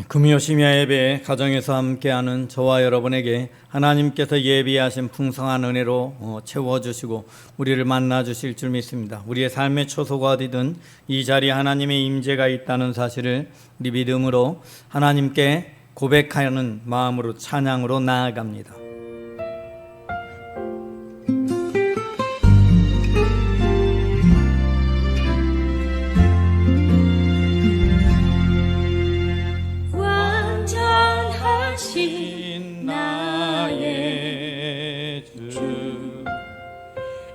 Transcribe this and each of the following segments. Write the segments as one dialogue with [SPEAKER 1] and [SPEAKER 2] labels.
[SPEAKER 1] 금요 심야 예배 가정에서 함께하는 저와 여러분에게 하나님께서 예비하신 풍성한 은혜로 채워주시고 우리를 만나주실 줄 믿습니다. 우리의 삶의 초소가 어디든 이 자리에 하나님의 임재가 있다는 사실을 우리 믿음으로 하나님께 고백하는 마음으로 찬양으로 나아갑니다.
[SPEAKER 2] 나의 주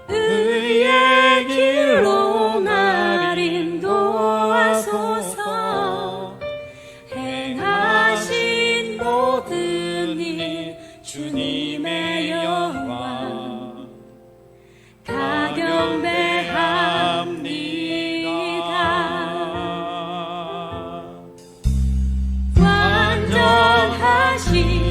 [SPEAKER 2] 의의 길로 날 인도하소서. 행하신 모든 일 주님의 영광 가경배합니다. 완전하신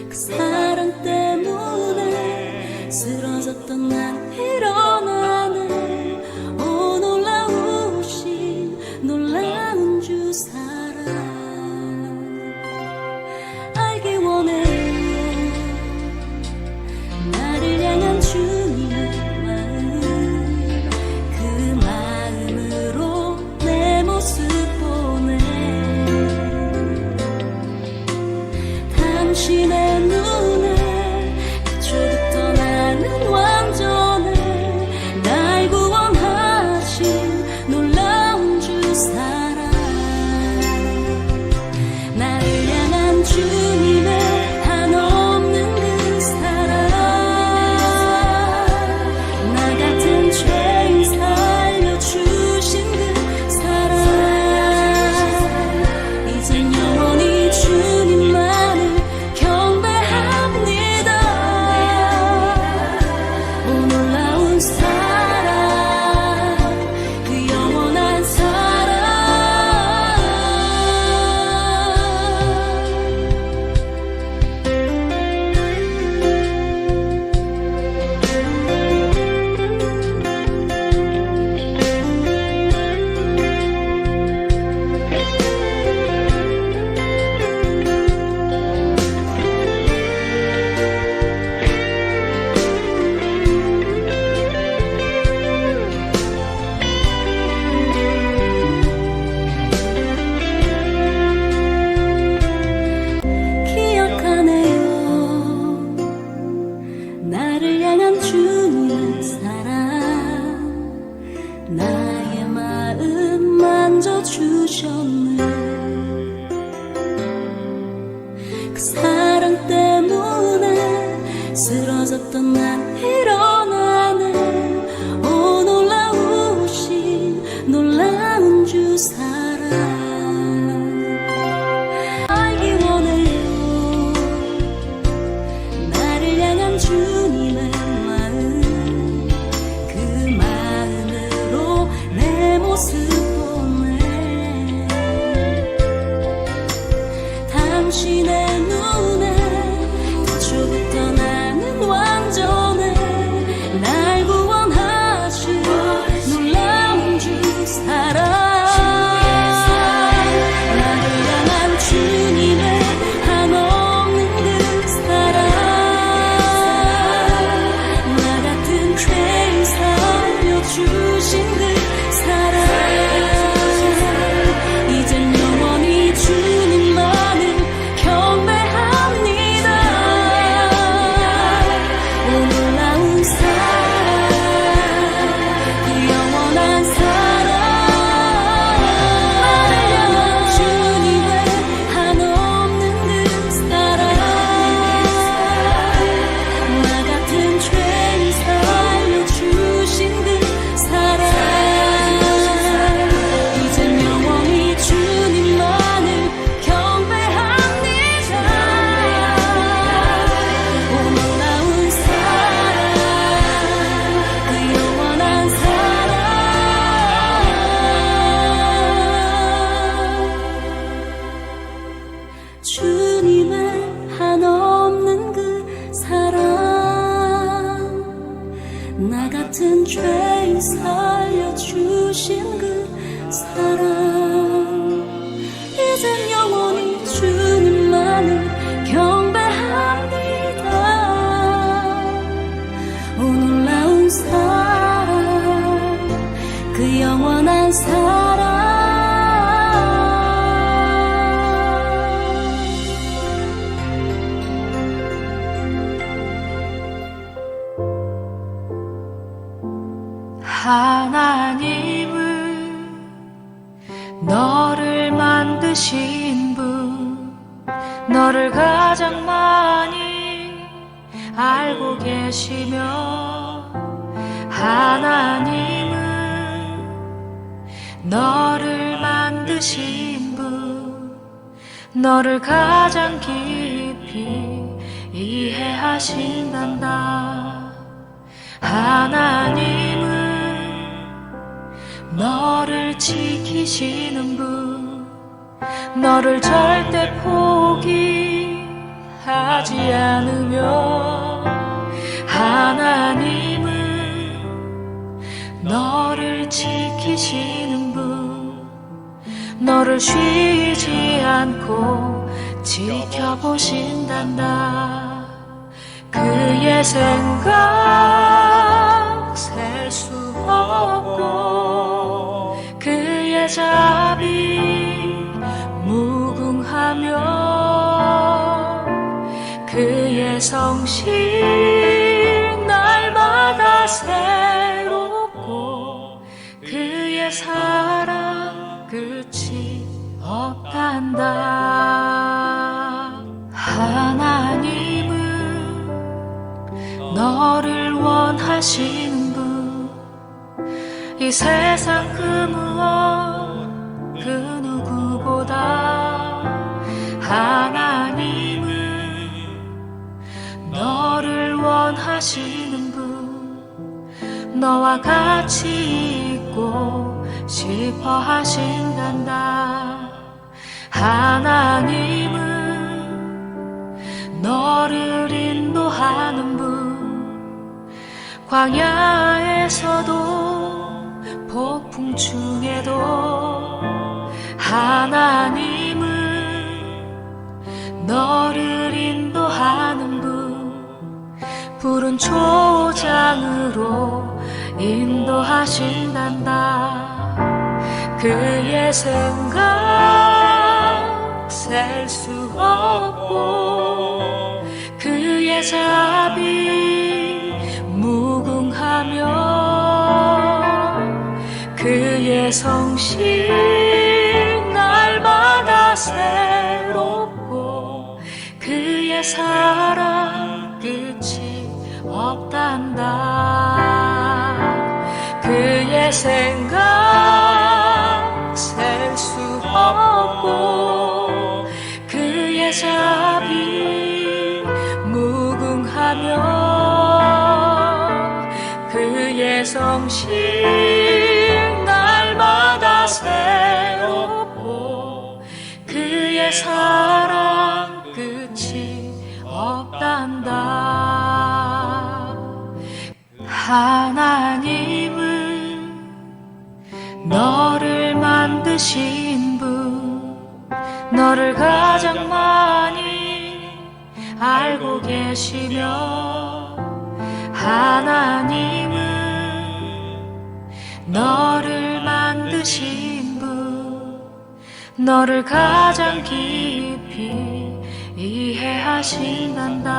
[SPEAKER 3] 그 사랑 때문에 쓰러졌던 난 일어나네. 오 놀라우신 놀라운 주 사랑 알기 원해요. 나를 향한 주님의 마음, 그 마음으로 내 모습 보내. 당신의 눈 사랑 때문에 쓰러졌던 난 일어나네. 오 놀라우신 놀라운 주 사랑 알기 원해요. 나를 향한 주님의 마음, 그 마음으로 내 모습 보네. 당신의 눈에 태초부터 나는 완전해. 날 구원하신 놀라운 주 사랑 나를 향한 주님의 한없는 그 사랑 나 같은 죄인 살려주신 그 사랑 이젠 영원히 주님만을 경배합니다. 오 놀라운 사랑 그 영원한 사랑 나를 향한 주님의 한없는 그 사랑 나 같은 죄인 살려주신 그 사랑 이젠 영원히 주님만을 경배합니다. 오 놀라운 사랑 그 영원한 사랑 주님의 한없는 그 사랑 나 같은 죄인 살려주신 그 사랑 이젠 영원히 주님만을 경배합니다. 오 놀라운 사랑 그 영원한 사랑
[SPEAKER 2] 하나님은 너를 만드신 분, 너를 가장 많이 알고 계시며, 하나님은 너를 만드신 분, 너를 가장 깊이 이해하신단다. 하나님은 너를 지키시는 분, 너를 절대 포기하지 않으며, 하나님은 너를 지키시는 분, 너를 쉬지 않고 지켜보신단다. 그의 생각 셀 수 없고 그의 자비 무궁하며 그의 성실 날마다 새롭고 그의 사랑 끝이 없단다. 하나님은 너를 원하시는 분, 이 세상 그 무엇 그 누구보다 하나님은 너를 원하시는 분, 너와 같이 있고 싶어 하신단다. 하나님은 너를 인도하는 분, 광야에서도 폭풍 중에도 하나님은 너를 인도하는 분, 푸른 초장으로 인도하신단다. 그의 생각 셀 수 없고 그의 자비 무궁하며 그의 성실 날마다 새롭고 그 그의 사랑 끝이 없단다. 그의 생각 셀 수 없고 그의 자비 무궁하며 그의 성실 날마다 새롭고 그의 사랑 끝이 없단다. 하나님은 너를 만드신 분, 너를 가장 많이 알고 계시며, 하나님은 너를 만드신 분, 너를 가장 깊이 이해하신단다.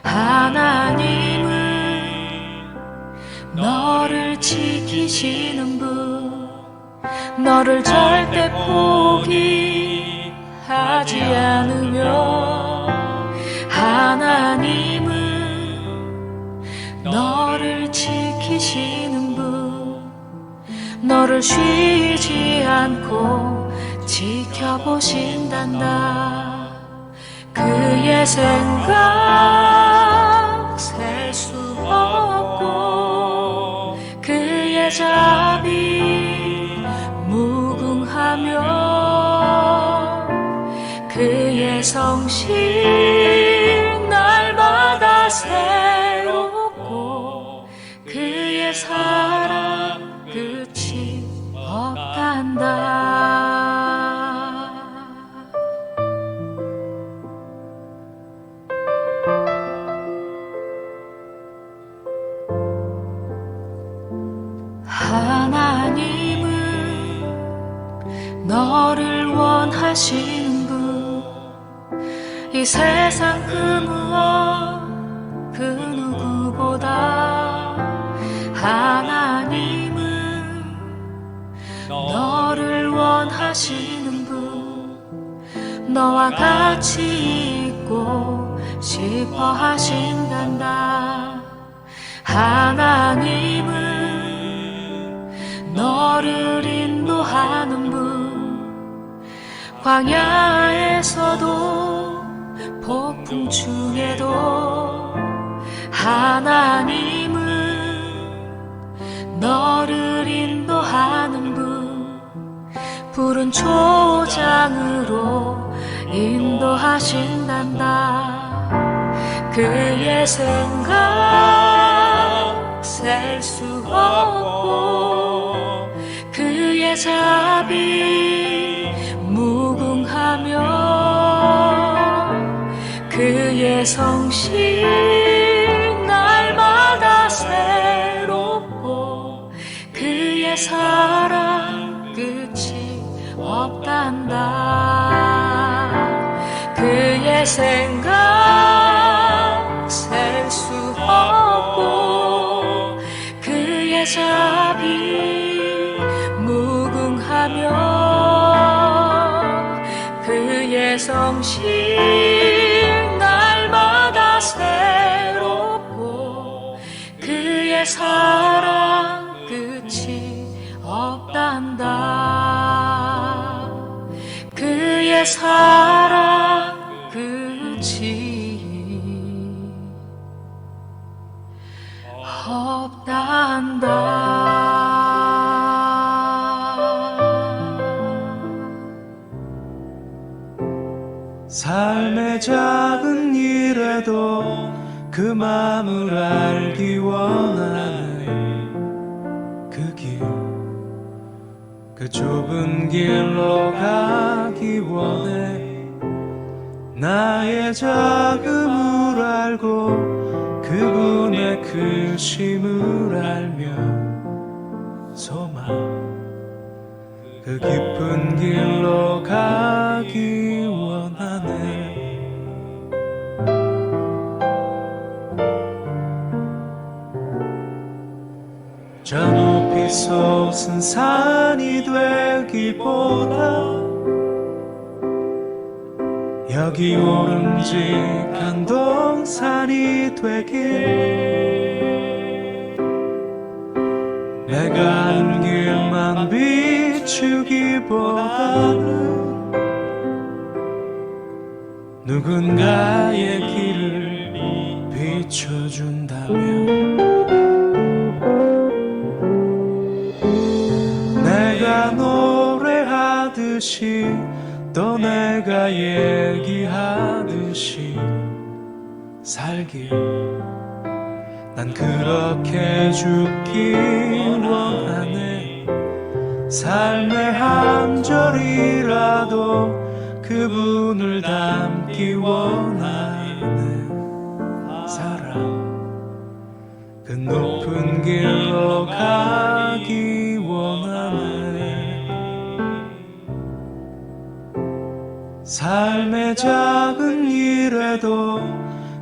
[SPEAKER 2] 하나님은 너를 지키시는 분, 너를 절대 포기하지 않으며, 하나님은 너를 지키시는 분, 너를 쉬지 않고 지켜보신단다. 그의 생각 셀 수 없고 그의 자비 무궁하며 그의 성실 날마다 새롭고 그의 사랑 끝이 없단다. 하나님은 너를 원하시는 분, 이 세상 그 무엇 그 누구보다 하나님은 너를 원하시는 분, 너와 같이 있고 싶어 하신단다. 하나님은 너를 인도하는 분, 광야에서도 폭풍 중에도 하나님은 너를 인도하는 분, 푸른 초장으로 인도하신단다. 그의 생각 셀 수 없고 그의 자비 무궁하며 그의 성실 날마다 새롭고 그의 사랑 끝이 없단다. 그의 생각 셀 수 없고 그의 자비 무궁하며 그의 성실 날마다 새롭고 그의 사랑 끝이 없단다. 그의 사랑 끝이 없단다.
[SPEAKER 4] 삶의 작은 일에도 그 맘을 알기 원하네. 그 길, 그 좁은 길로 가기 원해. 나의 작음을 알고 그분의 크심을 알며 소망, 그 깊은 길로 가기 원하네. 저 높이 솟은 산이 되기보다 여기 오름직한 동산이 되길 내가 아는 길만 비추기보다는 누군가의 길을 비춰준다면 내가 노래하듯이 또 내가 얘기하듯이 살길 난 그렇게 죽기 원하네. 삶의 한 절이라도 그분을 닮기 원하네. 사랑 그 높은 길로 가기 원하네. 삶의 작은 일에도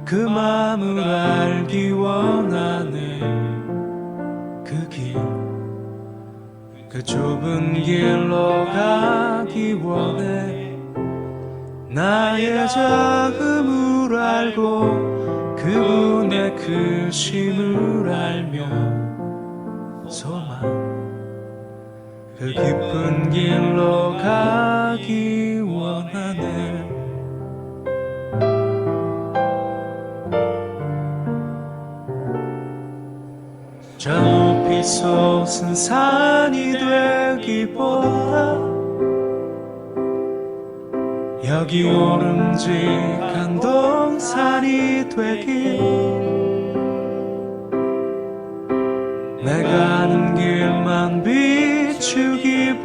[SPEAKER 4] 그 마음을 알기 원하네. 그 길, 그 좁은 길로 가기 원해. 나의 작음을 알고 그분의 크심을 알며 소망 그 깊은 길로 가기 원하네. 저 높이 솟은 산이 되기보다 여기 오름직한 동산이 되길 내가 아는 길만 비추기보다는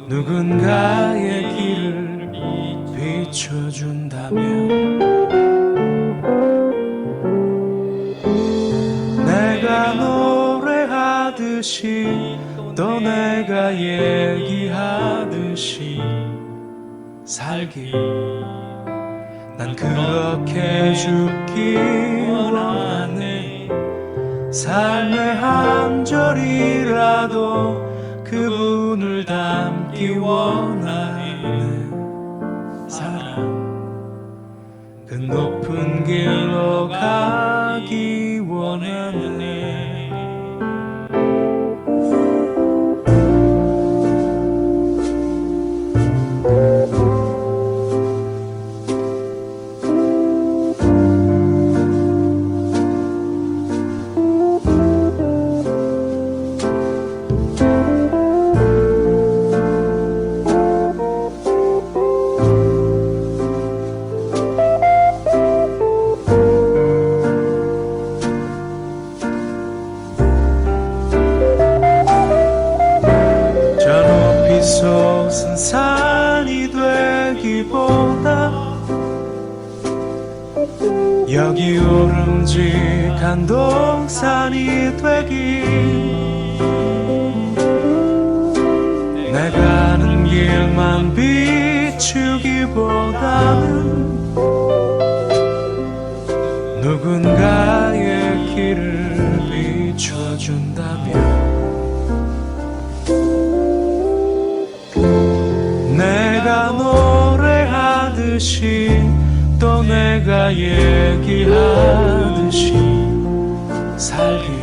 [SPEAKER 4] 누군가의 길을 비춰준다면 내가 노래하듯이 또 내가 얘기하듯이 살길 난 그렇게 죽기 원하네. 삶의 한 절이라도 그분을 닮기 원하네. 사랑 그 높은 길로 가기 원하네. 솟은 산이 되기보다 여기 오름직한 동산이 되길 내가 아는 길만 비추기보다는 누군가의 길을 비춰준다면 내가 노래하듯이 또 내가 얘기하듯이 살길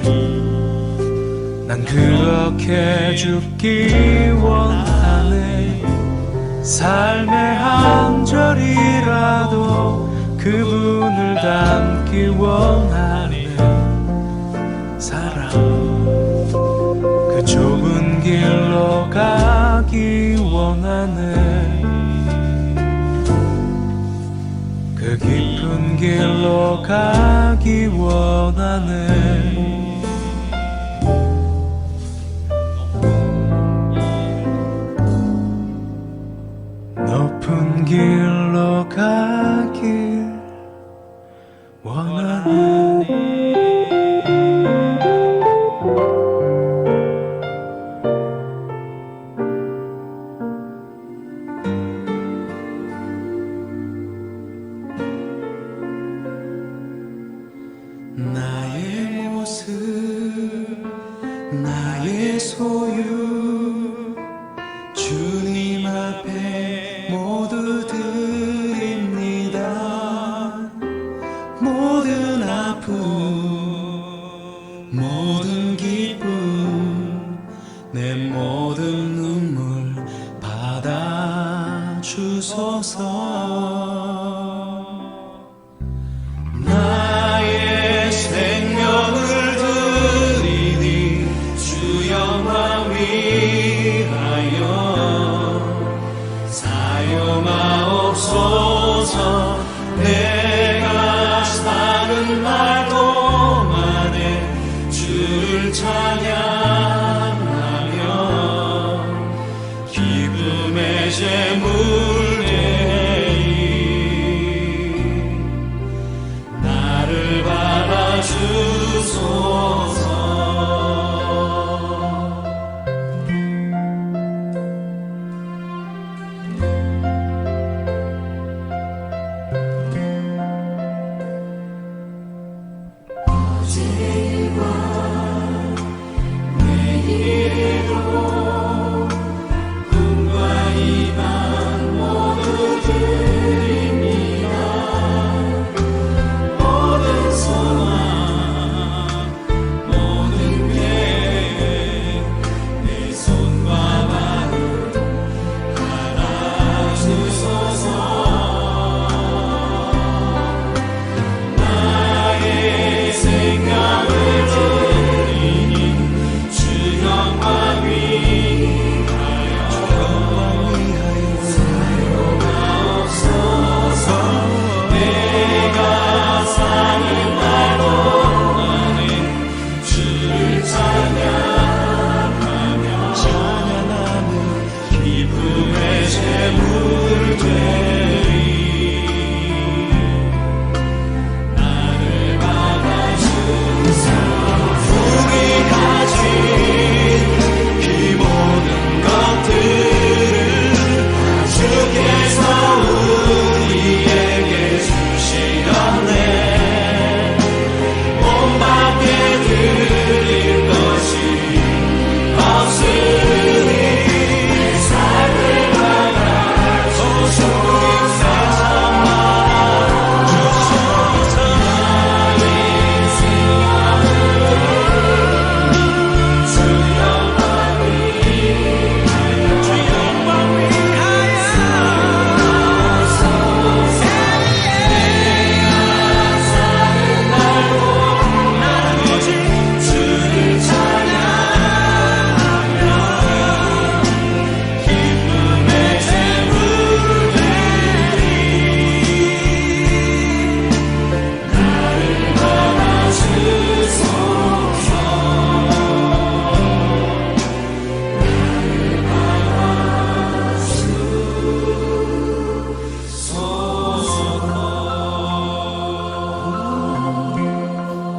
[SPEAKER 4] 난 그렇게 죽기 원하네. 삶의 한 절이라도 그분을 닮기 원하네. 사랑 그 좁은 길로 가기 원하네. 그 깊은 길로 가기 원하네. 높은 길로 가길 원하네. 나의 모습 나의 소유 주님 주소서. 나의 생명을 드리니 주 영광 위하여 사용하옵소서. 내가 사는 날 동안에 주를 찬양하며 기쁨의 제물 나를 받아주소서.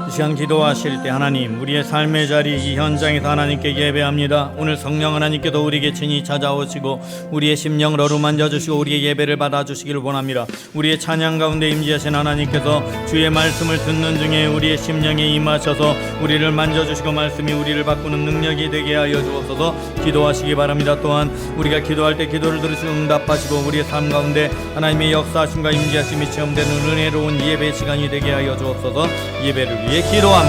[SPEAKER 1] 이 시간 기도하실 때 하나님, 우리의 삶의 자리 이 현장에서 하나님께 예배합니다. 오늘 성령 하나님께서 우리에게 친히 찾아오시고 우리의 심령을 어루만져 주시고 우리의 예배를 받아주시기를 원합니다. 우리의 찬양 가운데 임재하신 하나님께서 주의 말씀을 듣는 중에 우리의 심령에 임하셔서 우리를 만져주시고 말씀이 우리를 바꾸는 능력이 되게 하여 주옵소서. 기도하시기 바랍니다. 또한 우리가 기도할 때 기도를 들으시고 응답하시고 우리의 삶 가운데 하나님의 역사하심과 임재하심이 체험되는 은혜로운 예배 시간이 되게 하여 주옵소서. 예배를 위해 기도합니다.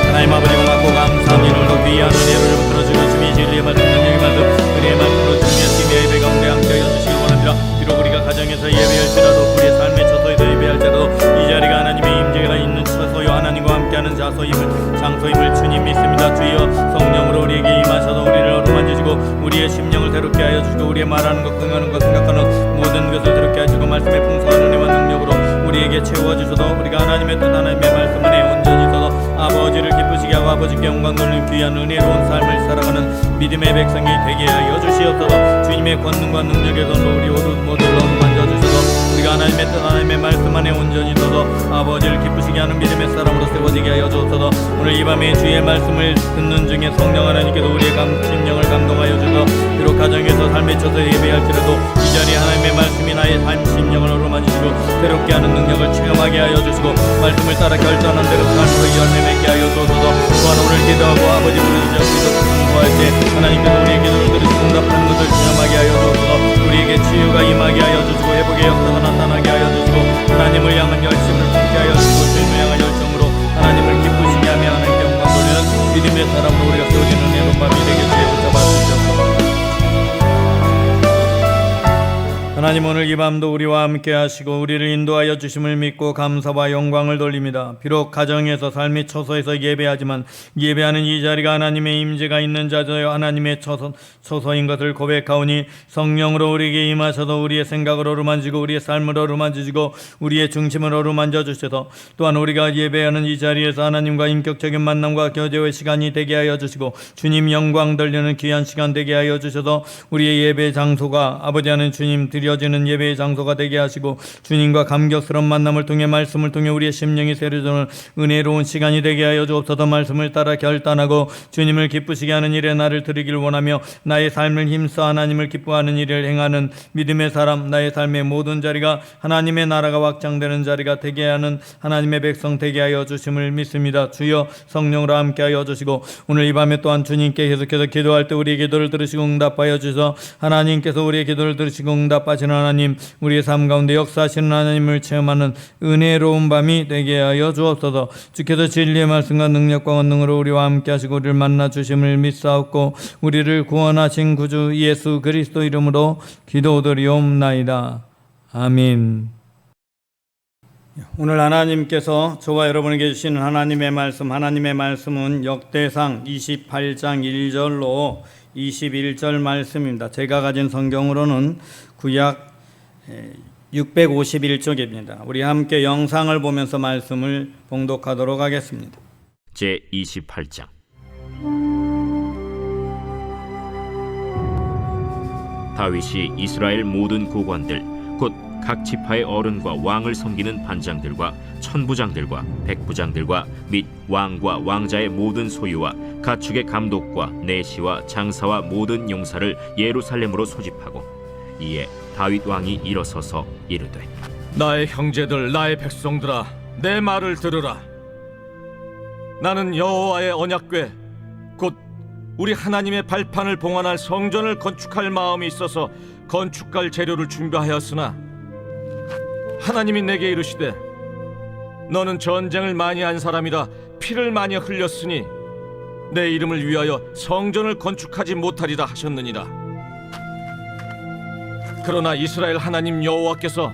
[SPEAKER 1] 하나님 아버지 고맙고 감사합니다. 오늘도 귀한 은혜를 들어주고 주의 진리의 말씀, 능력의 말씀, 은혜의 말씀으로 주님의 심의 예배 가운데 함께하여 주시기 원합니다. 비록 우리가 가정에서 예배할지라도 우리의 삶의 처소에서 예배할지라도 이 자리가 하나님의 임재가 있는 처소요 하나님과 함께하는 장소임을 주님 믿습니다. 주여 성령으로 우리에게 임하셔서 우리를 어루만지시고 우리의 심령을 새롭게 하여 주시고 우리의 말하는 것, 행하는 것, 생각하는 모든 것을 새롭게 하시고 말씀의 풍성한 은혜와 능력으로 우리에게 채워주셔서 우리가 하나님의 뜻, 하나님의 말씀 안에 온전히 있어서 아버지를 기쁘시게 하고 아버지께 영광 돌리는 귀한 은혜로운 삶을 살아가는 믿음의 백성이 되게 하여 주시옵소서. 주님의 권능과 능력의 손으로 우리 모두를 어루만져주셔서 우리가 하나님의 뜻, 하나님의 말씀 안에 온전히 있어서 아버지를 기쁘시게 하는 믿음의 사람으로 세워지게 하여 주옵소서. 오늘 이 밤에 주의 말씀을 듣는 중에 성령 하나님께서 우리의 심령을 감동하여 주셔서 비록 가정에서 삶에 쳐서 예배할지라도 이 자리에 하나님의 말씀이 나의 삶 심령을 어루만지시고 새롭게 하는 능력을 체험하게 하여 주시고 말씀을 따라 결단한 대로 삶으로 열매 맺게 하여 주옵소서. 또한 오늘 기도하고 아버지 부르짖어 기도할 때 하나님께서 우리의 기도를 들으시고 응답하는 것을 체험하게 하여 주옵소서. 우리에게 치유가 임하게 하여 주시고 회복의 역사가 나타나게 하여 주시고 하나님을 향한 열심을 품게 하여 주시고 주님을 향한 열정으로 하나님을 기쁘시게 하며 하나님께 영광 돌리는 믿음의 사람으로 우리가 세워지는 은혜로운 밤이 되게 주여 붙잡아 주시옵소서. 하나님, 오늘 이 밤도 우리와 함께 하시고 우리를 인도하여 주심을 믿고 감사와 영광을 돌립니다. 비록 가정에서 삶의 처소에서 예배하지만 예배하는 이 자리가 하나님의 임재가 있는 자저여 하나님의 처소인 것을 고백하오니 성령으로 우리에게 임하셔서 우리의 생각을 어루만지고 우리의 삶을 어루만지시고 우리의 중심을 어루만져 주셔서 또한 우리가 예배하는 이 자리에서 하나님과 인격적인 만남과 교제의 시간이 되게 하여 주시고 주님 영광 돌리는 귀한 시간 되게 하여 주셔서 우리의 예배 장소가 아버지 하나님 주님 드려지는 예배의 장소가 되게 하시고 주님과 감격스러운 만남을 통해 말씀을 통해 우리의 심령이 새로워지는 은혜로운 시간이 되게 하여 주옵소서. 말씀을 따라 결단하고 주님을 기쁘시게 하는 일에 나를 드리길 원하며 나의 삶을 힘써 하나님을 기뻐하는 일을 행하는 믿음의 사람, 나의 삶의 모든 자리가 하나님의 나라가 확장되는 자리가 되게 하는 하나님의 백성 되게 하여 주심을 믿습니다. 주여 성령으로 함께 하여 주시고 오늘 이 밤에 또한 주님께 계속해서 기도할 때 우리의 기도를 들으시고 응답하여 주셔서 하나님께서 우리의 기도를 들으시고 응답하시는 하나님, 우리의 삶 가운데 역사하시는 하나님을 체험하는 은혜로운 밤이 되게 하여 주옵소서. 주께서 진리의 말씀과 능력과 권능으로 우리와 함께 하시고 우리를 만나 주심을 믿사옵고 우리를 구원하신 구주 예수 그리스도 이름으로 기도드리옵나이다. 아멘. 오늘 하나님께서 저와 여러분에게 주시는 하나님의 말씀은 역대상 28장 1절로 21절 말씀입니다. 제가 가진 성경으로는 구약 651쪽입니다. 우리 함께 영상을 보면서 말씀을 봉독하도록 하겠습니다.
[SPEAKER 5] 제28장. 다윗이 이스라엘 모든 고관들 곧 각 지파의 어른과 왕을 섬기는 반장들과 천부장들과 백부장들과 및 왕과 왕자의 모든 소유와 가축의 감독과 내시와 장사와 모든 용사를 예루살렘으로 소집하고 이에 다윗 왕이 일어서서 이르되
[SPEAKER 6] 나의 형제들 나의 백성들아 내 말을 들으라. 나는 여호와의 언약궤 곧 우리 하나님의 발판을 봉헌할 성전을 건축할 마음이 있어서 건축할 재료를 준비하였으나 하나님이 내게 이르시되 너는 전쟁을 많이 한 사람이라 피를 많이 흘렸으니 내 이름을 위하여 성전을 건축하지 못하리라 하셨느니라. 그러나 이스라엘 하나님 여호와께서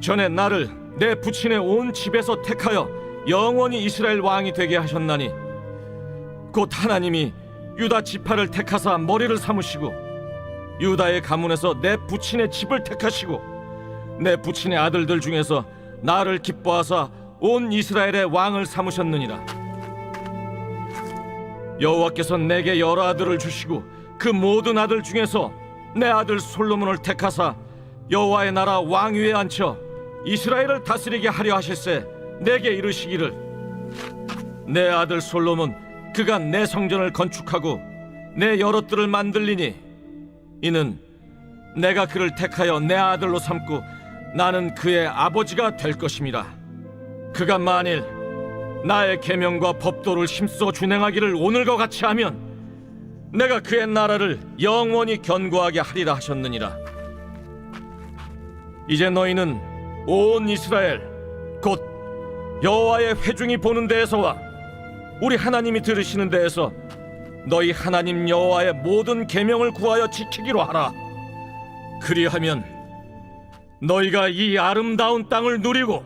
[SPEAKER 6] 전에 나를 내 부친의 온 집에서 택하여 영원히 이스라엘 왕이 되게 하셨나니 곧 하나님이 유다 지파를 택하사 머리를 삼으시고 유다의 가문에서 내 부친의 집을 택하시고 내 부친의 아들들 중에서 나를 기뻐하사 온 이스라엘의 왕을 삼으셨느니라. 여호와께서 내게 여러 아들을 주시고 그 모든 아들 중에서 내 아들 솔로몬을 택하사 여호와의 나라 왕위에 앉혀 이스라엘을 다스리게 하려 하실세 내게 이르시기를 내 아들 솔로몬 그가 내 성전을 건축하고 내 여러 뜰을 만들리니 이는 내가 그를 택하여 내 아들로 삼고 나는 그의 아버지가 될 것임이라. 그가 만일 나의 계명과 법도를 힘써 준행하기를 오늘과 같이 하면 내가 그의 나라를 영원히 견고하게 하리라 하셨느니라. 이제 너희는 온 이스라엘 곧 여호와의 회중이 보는 데에서와 우리 하나님이 들으시는 데에서 너희 하나님 여호와의 모든 계명을 구하여 지키기로 하라. 그리하면 너희가 이 아름다운 땅을 누리고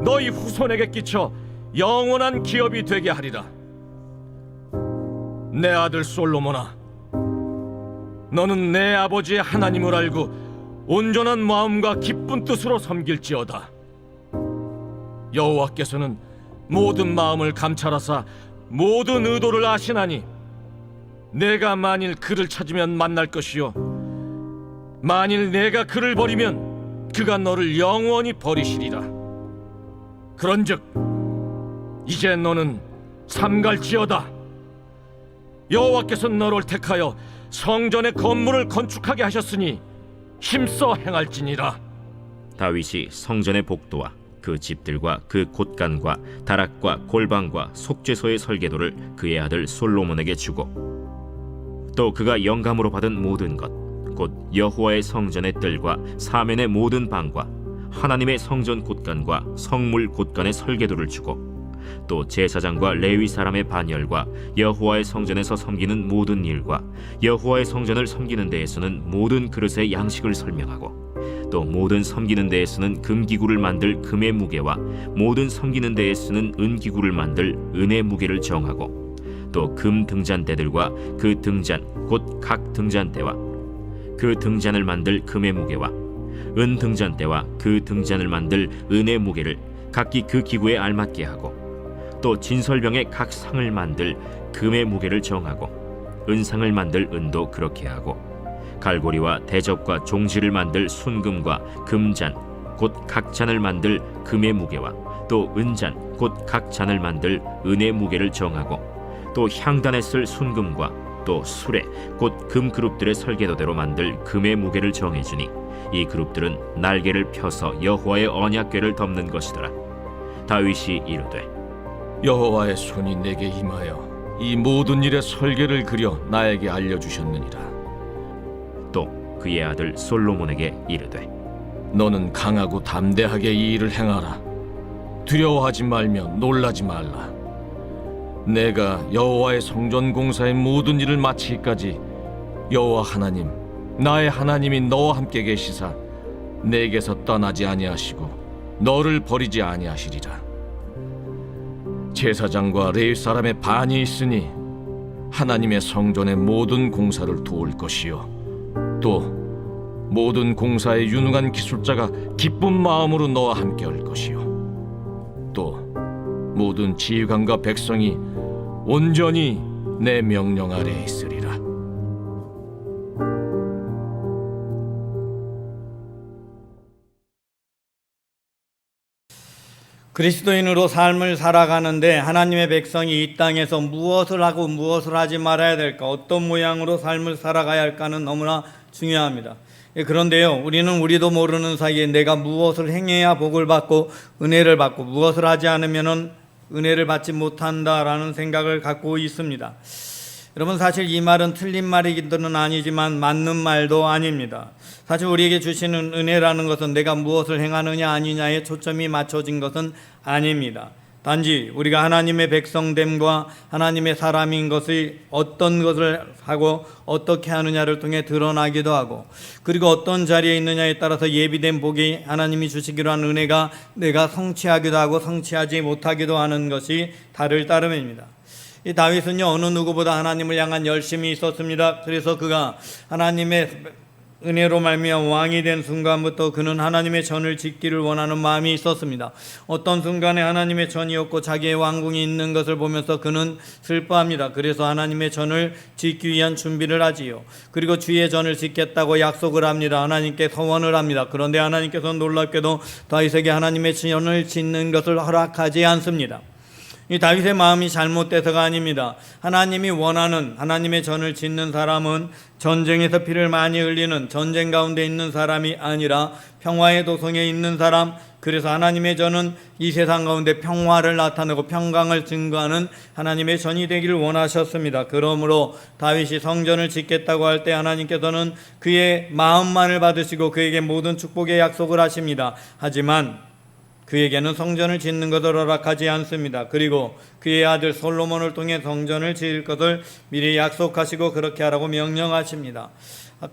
[SPEAKER 6] 너희 후손에게 끼쳐 영원한 기업이 되게 하리라. 내 아들 솔로몬아, 너는 내 아버지의 하나님을 알고 온전한 마음과 기쁜 뜻으로 섬길지어다. 여호와께서는 모든 마음을 감찰하사 모든 의도를 아시나니 내가 만일 그를 찾으면 만날 것이요 만일 내가 그를 버리면 그가 너를 영원히 버리시리라. 그런즉 이제 너는 삼갈지어다. 여호와께서 너를 택하여 성전의 건물을 건축하게 하셨으니 힘써 행할지니라.
[SPEAKER 5] 다윗이 성전의 복도와 그 집들과 그 곳간과 다락과 골방과 속죄소의 설계도를 그의 아들 솔로몬에게 주고 또 그가 영감으로 받은 모든 것 곧 여호와의 성전의 뜰과 사면의 모든 방과 하나님의 성전 곳간과 성물 곳간의 설계도를 주고 또 제사장과 레위 사람의 반열과 여호와의 성전에서 섬기는 모든 일과 여호와의 성전을 섬기는 데에서는 모든 그릇의 양식을 설명하고 또 모든 섬기는 데에 쓰는 금기구를 만들 금의 무게와 모든 섬기는 데에 쓰는 은기구를 만들 은의 무게를 정하고 또 금 등잔대들과 그 등잔 곧 각 등잔대와 그 등잔을 만들 금의 무게와 은 등잔대와 그 등잔을 만들 은의 무게를 각기 그 기구에 알맞게 하고 또 진설병의 각 상을 만들 금의 무게를 정하고 은상을 만들 은도 그렇게 하고 갈고리와 대접과 종지를 만들 순금과 금잔 곧 각 잔을 만들 금의 무게와 또 은잔 곧 각 잔을 만들 은의 무게를 정하고 또 향단에 쓸 순금과 또 수레 곧 금 그룹들의 설계도대로 만들 금의 무게를 정해주니 이 그룹들은 날개를 펴서 여호와의 언약궤를 덮는 것이더라. 다윗이 이르되
[SPEAKER 6] 여호와의 손이 내게 임하여 이 모든 일의 설계를 그려 나에게 알려주셨느니라.
[SPEAKER 5] 또 그의 아들 솔로몬에게 이르되
[SPEAKER 6] 너는 강하고 담대하게 이 일을 행하라. 두려워하지 말며 놀라지 말라. 내가 여호와의 성전 공사의 모든 일을 마치기까지 여호와 하나님 나의 하나님이 너와 함께 계시사 내게서 떠나지 아니하시고 너를 버리지 아니하시리라. 제사장과 레위 사람의 반이 있으니 하나님의 성전의 모든 공사를 도울 것이요 또 모든 공사에 유능한 기술자가 기쁜 마음으로 너와 함께 할 것이요 또 모든 지휘관과 백성이 온전히 내 명령 아래에 있으리라.
[SPEAKER 1] 그리스도인으로 삶을 살아가는데 하나님의 백성이 이 땅에서 무엇을 하고 무엇을 하지 말아야 될까, 어떤 모양으로 삶을 살아가야 할까는 너무나 중요합니다. 그런데요, 우리도 모르는 사이에 내가 무엇을 행해야 복을 받고 은혜를 받고 무엇을 하지 않으면 은혜를 받지 못한다라는 생각을 갖고 있습니다. 여러분, 사실 이 말은 틀린 말이기는 아니지만 맞는 말도 아닙니다. 사실 우리에게 주시는 은혜라는 것은 내가 무엇을 행하느냐 아니냐에 초점이 맞춰진 것은 아닙니다. 단지 우리가 하나님의 백성됨과 하나님의 사람인 것이 어떤 것을 하고 어떻게 하느냐를 통해 드러나기도 하고, 그리고 어떤 자리에 있느냐에 따라서 예비된 복이 하나님이 주시기로 한 은혜가 내가 성취하기도 하고 성취하지 못하기도 하는 것이 다를 따름입니다. 이 다윗은요, 어느 누구보다 하나님을 향한 열심이 있었습니다. 그래서 그가 하나님의 은혜로 말미암아 왕이 된 순간부터 그는 하나님의 전을 짓기를 원하는 마음이 있었습니다. 어떤 순간에 하나님의 전이 없고 자기의 왕궁이 있는 것을 보면서 그는 슬퍼합니다. 그래서 하나님의 전을 짓기 위한 준비를 하지요. 그리고 주의 전을 짓겠다고 약속을 합니다. 하나님께 서원을 합니다. 그런데 하나님께서는 놀랍게도 다윗에게 하나님의 전을 짓는 것을 허락하지 않습니다. 이 다윗의 마음이 잘못돼서가 아닙니다. 하나님이 원하는 하나님의 전을 짓는 사람은 전쟁에서 피를 많이 흘리는 전쟁 가운데 있는 사람이 아니라 평화의 도성에 있는 사람, 그래서 하나님의 전은 이 세상 가운데 평화를 나타내고 평강을 증거하는 하나님의 전이 되기를 원하셨습니다. 그러므로 다윗이 성전을 짓겠다고 할 때 하나님께서는 그의 마음만을 받으시고 그에게 모든 축복의 약속을 하십니다. 하지만 그에게는 성전을 짓는 것을 허락하지 않습니다. 그리고 그의 아들 솔로몬을 통해 성전을 지을 것을 미리 약속하시고 그렇게 하라고 명령하십니다.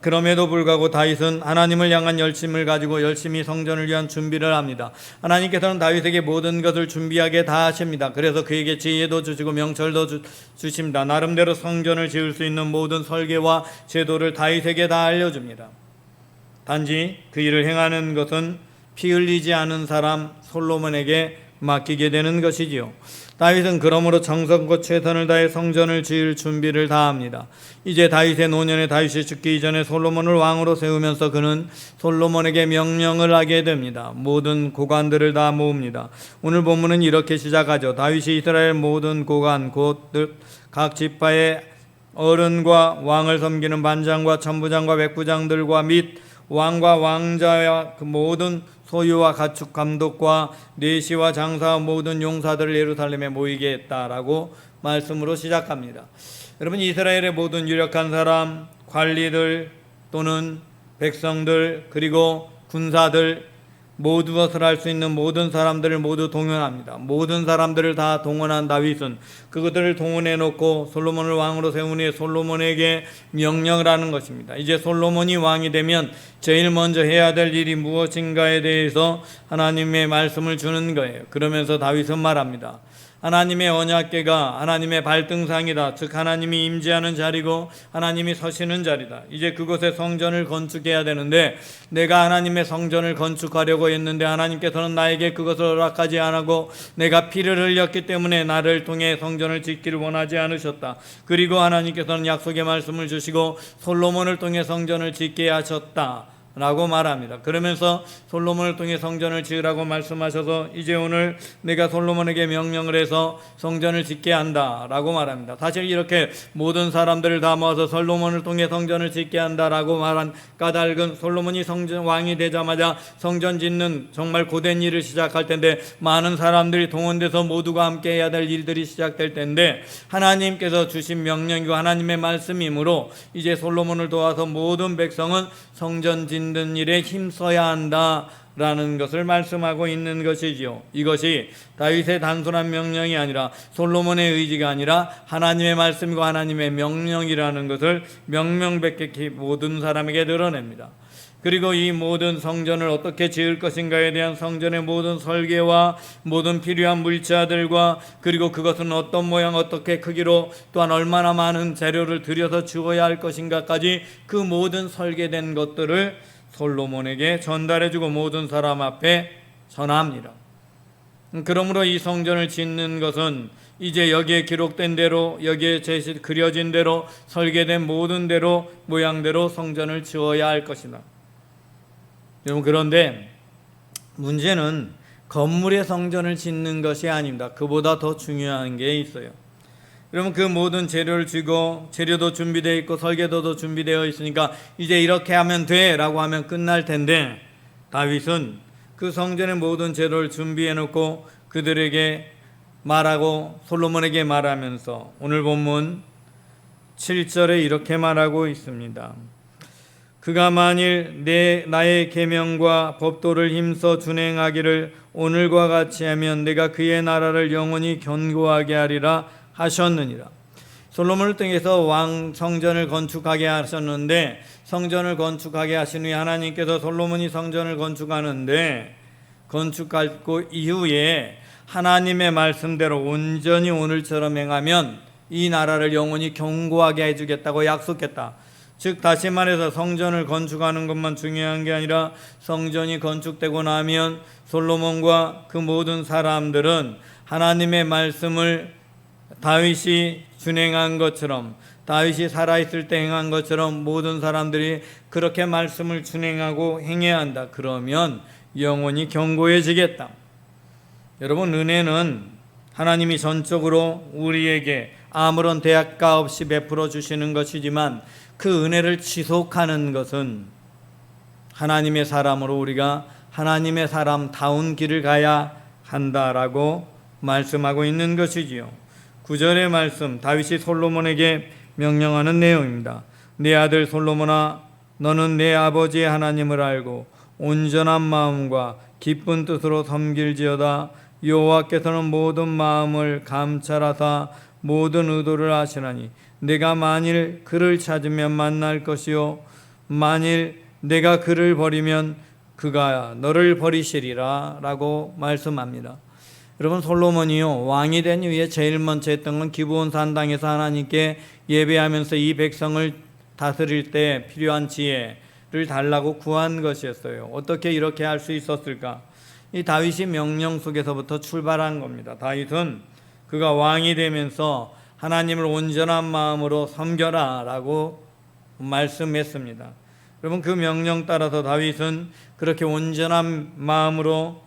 [SPEAKER 1] 그럼에도 불구하고 다윗은 하나님을 향한 열심을 가지고 열심히 성전을 위한 준비를 합니다. 하나님께서는 다윗에게 모든 것을 준비하게 다 하십니다. 그래서 그에게 지혜도 주시고 명철도 주십니다. 나름대로 성전을 지을 수 있는 모든 설계와 제도를 다윗에게 다 알려줍니다. 단지 그 일을 행하는 것은 피 흘리지 않은 사람 솔로몬에게 맡기게 되는 것이지요. 다윗은 그러므로 정성껏 최선을 다해 성전을 지을 준비를 다합니다. 이제 다윗의 노년에 다윗이 죽기 이전에 솔로몬을 왕으로 세우면서 그는 솔로몬에게 명령을 하게 됩니다. 모든 고관들을 다 모읍니다. 오늘 본문은 이렇게 시작하죠. 다윗이 이스라엘 모든 고관 곧 각 지파의 어른과 왕을 섬기는 반장과 천부장과 백부장들과 및 왕과 왕자와 그 모든 소유와 가축 감독과 내시와 장사와 모든 용사들을 예루살렘에 모이게 했다라고 말씀으로 시작합니다. 여러분, 이스라엘의 모든 유력한 사람, 관리들 또는 백성들, 그리고 군사들, 모든 것을 할 수 있는 모든 사람들을 모두 동원합니다. 모든 사람들을 다 동원한 다윗은 그것들을 동원해 놓고 솔로몬을 왕으로 세운 후에 솔로몬에게 명령을 하는 것입니다. 이제 솔로몬이 왕이 되면 제일 먼저 해야 될 일이 무엇인가에 대해서 하나님의 말씀을 주는 거예요. 그러면서 다윗은 말합니다. 하나님의 언약궤가 하나님의 발등상이다. 즉 하나님이 임재하는 자리고 하나님이 서시는 자리다. 이제 그곳에 성전을 건축해야 되는데 내가 하나님의 성전을 건축하려고 했는데 하나님께서는 나에게 그것을 허락하지 않고 내가 피를 흘렸기 때문에 나를 통해 성전을 짓기를 원하지 않으셨다. 그리고 하나님께서는 약속의 말씀을 주시고 솔로몬을 통해 성전을 짓게 하셨다 라고 말합니다. 그러면서 솔로몬을 통해 성전을 지으라고 말씀하셔서 이제 오늘 내가 솔로몬에게 명령을 해서 성전을 짓게 한다 라고 말합니다. 사실 이렇게 모든 사람들을 다 모아서 솔로몬을 통해 성전을 짓게 한다 라고 말한 까닭은 솔로몬이 성전 왕이 되자마자 성전 짓는 정말 고된 일을 시작할 텐데 많은 사람들이 동원돼서 모두가 함께 해야 될 일들이 시작될 텐데 하나님께서 주신 명령이고 하나님의 말씀이므로 이제 솔로몬을 도와서 모든 백성은 성전 짓는 일에 힘써야 한다라는 것을 말씀하고 있는 것이지요. 이것이 다윗의 단순한 명령이 아니라 솔로몬의 의지가 아니라 하나님의 말씀이고 하나님의 명령이라는 것을 명명백백히 모든 사람에게 드러냅니다. 그리고 이 모든 성전을 어떻게 지을 것인가에 대한 성전의 모든 설계와 모든 필요한 물자들과 그리고 그것은 어떤 모양 어떻게 크기로 또한 얼마나 많은 재료를 들여서 지어야 할 것인가까지 그 모든 설계된 것들을 솔로몬에게 전달해주고 모든 사람 앞에 전합니다. 그러므로 이 성전을 짓는 것은 이제 여기에 기록된 대로 여기에 그려진 대로 설계된 모든 대로 모양대로 성전을 지어야 할 것이다. 여러분 그런데 문제는 건물의 성전을 짓는 것이 아닙니다. 그보다 더 중요한 게 있어요. 여러분 그 모든 재료를 쥐고 재료도 준비되어 있고 설계도도 준비되어 있으니까 이제 이렇게 하면 돼 라고 하면 끝날 텐데 다윗은 그 성전의 모든 재료를 준비해 놓고 그들에게 말하고 솔로몬에게 말하면서 오늘 본문 7절에 이렇게 말하고 있습니다. 그가 만일 나의 계명과 법도를 힘써 준행하기를 오늘과 같이 하면 내가 그의 나라를 영원히 견고하게 하리라 하셨느니라. 솔로몬을 통해서 왕 성전을 건축하게 하셨는데 성전을 건축하게 하신 후에 하나님께서 솔로몬이 성전을 건축하는데 건축하고 이후에 하나님의 말씀대로 온전히 오늘처럼 행하면 이 나라를 영원히 견고하게 해주겠다고 약속했다. 즉 다시 말해서 성전을 건축하는 것만 중요한 게 아니라 성전이 건축되고 나면 솔로몬과 그 모든 사람들은 하나님의 말씀을 다윗이 준행한 것처럼 다윗이 살아있을 때 행한 것처럼 모든 사람들이 그렇게 말씀을 준행하고 행해야 한다. 그러면 영원히 견고해지겠다. 여러분 은혜는 하나님이 전적으로 우리에게 아무런 대가 없이 베풀어 주시는 것이지만 그 은혜를 지속하는 것은 하나님의 사람으로 우리가 하나님의 사람다운 길을 가야 한다라고 말씀하고 있는 것이지요. 9절의 말씀 다윗이 솔로몬에게 명령하는 내용입니다. 내 아들 솔로몬아 너는 내 아버지의 하나님을 알고 온전한 마음과 기쁜 뜻으로 섬길지어다. 여호와께서는 모든 마음을 감찰하사 모든 의도를 아시나니 내가 만일 그를 찾으면 만날 것이요 만일 내가 그를 버리면 그가 너를 버리시리라 라고 말씀합니다. 여러분 솔로몬이요 왕이 된 이후에 제일 먼저 했던 건 기브온 산당에서 하나님께 예배하면서 이 백성을 다스릴 때 필요한 지혜를 달라고 구한 것이었어요. 어떻게 이렇게 할 수 있었을까? 이 다윗이 명령 속에서부터 출발한 겁니다. 다윗은 그가 왕이 되면서 하나님을 온전한 마음으로 섬겨라 라고 말씀했습니다. 여러분 그 명령 따라서 다윗은 그렇게 온전한 마음으로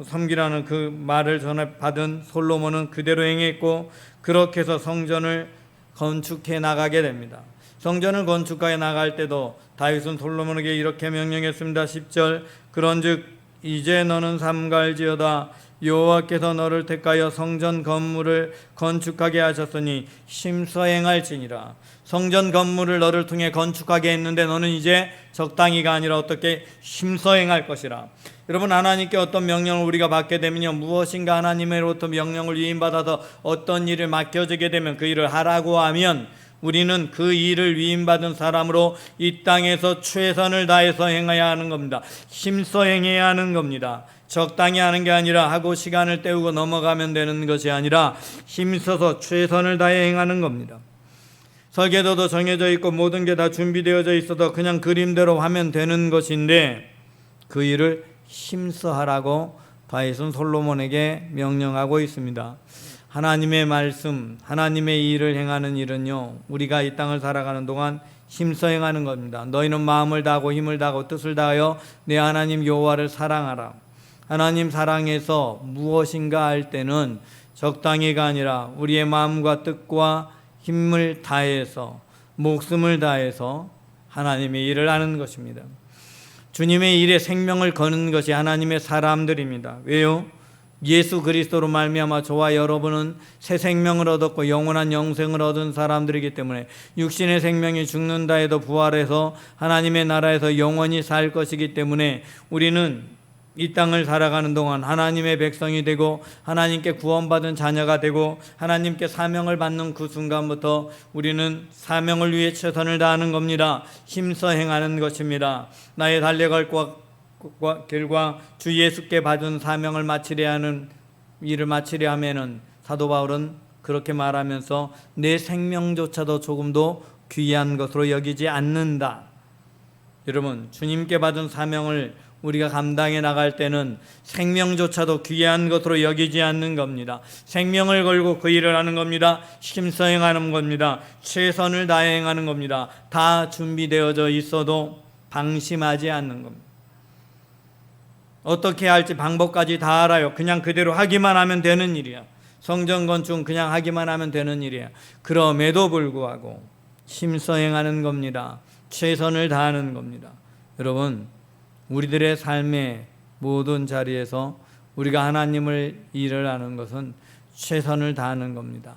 [SPEAKER 1] 섬기라는 그 말을 전해받은 솔로몬은 그대로 행했고 그렇게 해서 성전을 건축해 나가게 됩니다. 성전을 건축하여 나갈 때도 다윗은 솔로몬에게 이렇게 명령했습니다. 10절 그런즉 이제 너는 삼갈지어다 여호와께서 너를 택하여 성전 건물을 건축하게 하셨으니 심서 행할지니라. 성전 건물을 너를 통해 건축하게 했는데 너는 이제 적당히가 아니라 어떻게 심서 행할 것이라. 여러분, 하나님께 어떤 명령을 우리가 받게 되면요, 무엇인가 하나님으로부터 명령을 위임받아서 어떤 일을 맡겨지게 되면 그 일을 하라고 하면 우리는 그 일을 위임받은 사람으로 이 땅에서 최선을 다해서 행해야 하는 겁니다. 힘써 행해야 하는 겁니다. 적당히 하는 게 아니라 하고 시간을 때우고 넘어가면 되는 것이 아니라 힘써서 최선을 다해 행하는 겁니다. 설계도도 정해져 있고 모든 게 다 준비되어져 있어도 그냥 그림대로 하면 되는 것인데 그 일을 힘써 하라고 다윗은 솔로몬에게 명령하고 있습니다. 하나님의 말씀, 하나님의 일을 행하는 일은요, 우리가 이 땅을 살아가는 동안 힘써 행하는 겁니다. 너희는 마음을 다하고 힘을 다하고 뜻을 다하여 내 하나님 여호와를 사랑하라. 하나님 사랑해서 무엇인가 할 때는 적당히가 아니라 우리의 마음과 뜻과 힘을 다해서, 목숨을 다해서 하나님의 일을 하는 것입니다. 주님의 일에 생명을 거는 것이 하나님의 사람들입니다. 왜요? 예수 그리스도로 말미암아 저와 여러분은 새 생명을 얻었고 영원한 영생을 얻은 사람들이기 때문에 육신의 생명이 죽는다 해도 부활해서 하나님의 나라에서 영원히 살 것이기 때문에 우리는 이 땅을 살아가는 동안 하나님의 백성이 되고 하나님께 구원받은 자녀가 되고 하나님께 사명을 받는 그 순간부터 우리는 사명을 위해 최선을 다하는 겁니다. 힘써 행하는 것입니다. 나의 달려갈 길과 주 예수께 받은 사명을 마치려 하는 일을 마치려 하면은 사도 바울은 그렇게 말하면서 내 생명조차도 조금도 귀한 것으로 여기지 않는다. 여러분, 주님께 받은 사명을 우리가 감당해 나갈 때는 생명조차도 귀한 것으로 여기지 않는 겁니다. 생명을 걸고 그 일을 하는 겁니다. 힘써 행하는 겁니다. 최선을 다해 행하는 겁니다. 다 준비되어져 있어도 방심하지 않는 겁니다. 어떻게 할지 방법까지 다 알아요. 그냥 그대로 하기만 하면 되는 일이야. 성전 건축 그냥 하기만 하면 되는 일이야. 그럼에도 불구하고 힘써 행하는 겁니다. 최선을 다하는 겁니다. 여러분, 우리들의 삶의 모든 자리에서 우리가 하나님을 일을 하는 것은 최선을 다하는 겁니다.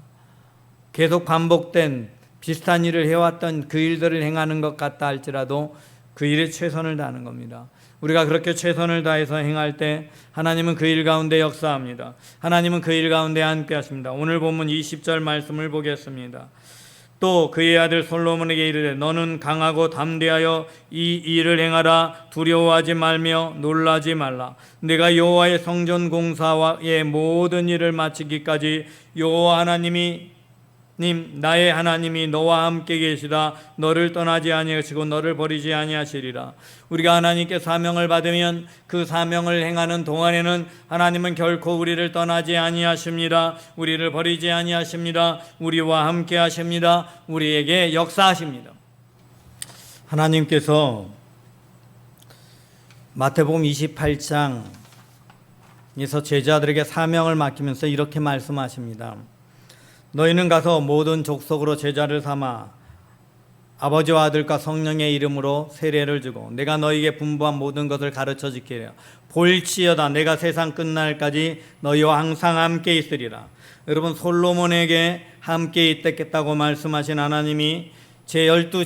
[SPEAKER 1] 계속 반복된 비슷한 일을 해왔던 그 일들을 행하는 것 같다 할지라도 그 일에 최선을 다하는 겁니다. 우리가 그렇게 최선을 다해서 행할 때 하나님은 그 일 가운데 역사합니다. 하나님은 그 일 가운데 함께 하십니다. 오늘 본문 20절 말씀을 보겠습니다. 또 그의 아들 솔로몬에게 이르되 너는 강하고 담대하여 이 일을 행하라. 두려워하지 말며 놀라지 말라. 내가 여호와의 성전 공사의 모든 일을 마치기까지 여호와 하나님이 나의 하나님이 너와 함께 계시다. 너를 떠나지 아니하시고 너를 버리지 아니하시리라. 우리가 하나님께 사명을 받으면 그 사명을 행하는 동안에는 하나님은 결코 우리를 떠나지 아니하십니다. 우리를 버리지 아니하십니다. 우리와 함께 하십니다. 우리에게 역사하십니다. 하나님께서 마태복음 28장에서 제자들에게 사명을 맡기면서 이렇게 말씀하십니다. 너희는 가서 모든 족속으로 제자를 삼아 아버지와 아들과 성령의 이름으로 세례를 주고 내가 너희에게 분부한 모든 것을 가르쳐 지키라. 볼지어다 내가 세상 끝날까지 너희와 항상 함께 있으리라. 여러분, 솔로몬에게 함께 있겠다고 말씀하신 하나님이 제 12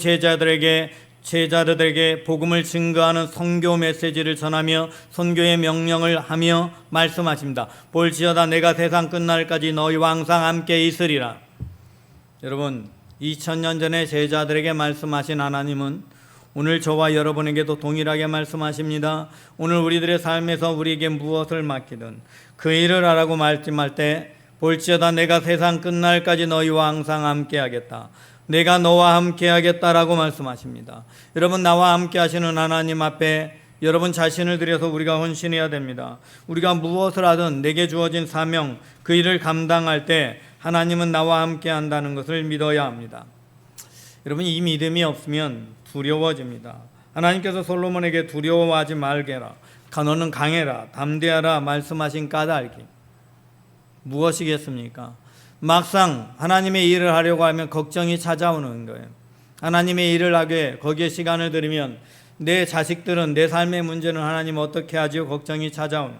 [SPEAKER 1] 제자들에게 복음을 증거하는 선교 메시지를 전하며 선교의 명령을 하며 말씀하십니다. 볼지어다 내가 세상 끝날까지 너희와 항상 함께 있으리라. 여러분, 2000년 전에 제자들에게 말씀하신 하나님은 오늘 저와 여러분에게도 동일하게 말씀하십니다. 오늘 우리들의 삶에서 우리에게 무엇을 맡기든 그 일을 하라고 말씀할 때 볼지어다 내가 세상 끝날까지 너희와 항상 함께 하겠다. 내가 너와 함께 하겠다라고 말씀하십니다. 여러분, 나와 함께 하시는 하나님 앞에 여러분 자신을 들여서 우리가 헌신해야 됩니다. 우리가 무엇을 하든 내게 주어진 사명, 그 일을 감당할 때 하나님은 나와 함께 한다는 것을 믿어야 합니다. 여러분, 이 믿음이 없으면 두려워집니다. 하나님께서 솔로몬에게 두려워하지 말게라, 너는 강해라, 담대하라 말씀하신 까닭이 무엇이겠습니까? 막상 하나님의 일을 하려고 하면 걱정이 찾아오는 거예요. 하나님의 일을 하게 거기에 시간을 들이면 내 자식들은, 내 삶의 문제는 하나님 어떻게 하지요? 걱정이 찾아오는.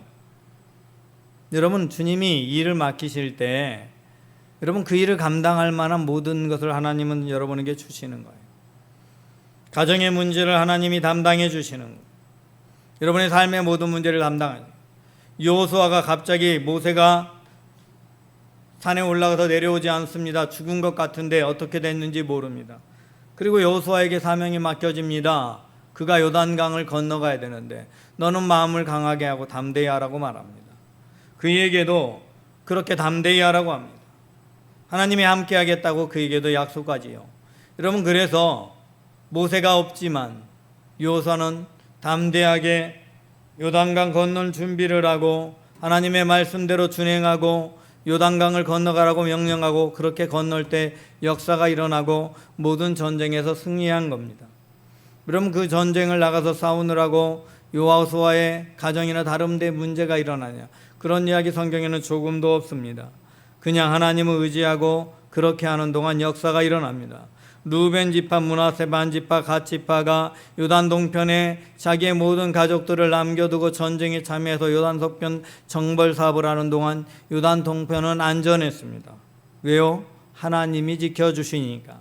[SPEAKER 1] 여러분, 주님이 이 일을 맡기실 때 여러분 그 일을 감당할 만한 모든 것을 하나님은 여러분에게 주시는 거예요. 가정의 문제를 하나님이 담당해 주시는 거예요. 여러분의 삶의 모든 문제를 담당하죠. 여호수아가 갑자기 모세가 산에 올라가서 내려오지 않습니다. 죽은 것 같은데 어떻게 됐는지 모릅니다. 그리고 여호수아에게 사명이 맡겨집니다. 그가 요단강을 건너가야 되는데 너는 마음을 강하게 하고 담대히 하라고 말합니다. 그에게도 그렇게 담대히 하라고 합니다. 하나님이 함께 하겠다고 그에게도 약속하지요. 여러분, 그래서 모세가 없지만 여호수아는 담대하게 요단강 건널 준비를 하고 하나님의 말씀대로 준행하고 요단강을 건너가라고 명령하고 그렇게 건널 때 역사가 일어나고 모든 전쟁에서 승리한 겁니다. 그럼 그 전쟁을 나가서 싸우느라고 여호수아의 가정이나 다른 데 문제가 일어나냐? 그런 이야기 성경에는 조금도 없습니다. 그냥 하나님을 의지하고 그렇게 하는 동안 역사가 일어납니다. 루벤 지파, 므낫세 반 지파, 갓 지파가 요단 동편에 자기의 모든 가족들을 남겨두고 전쟁에 참여해서 요단 서편 정벌 사업을 하는 동안 요단 동편은 안전했습니다. 왜요? 하나님이 지켜주시니까.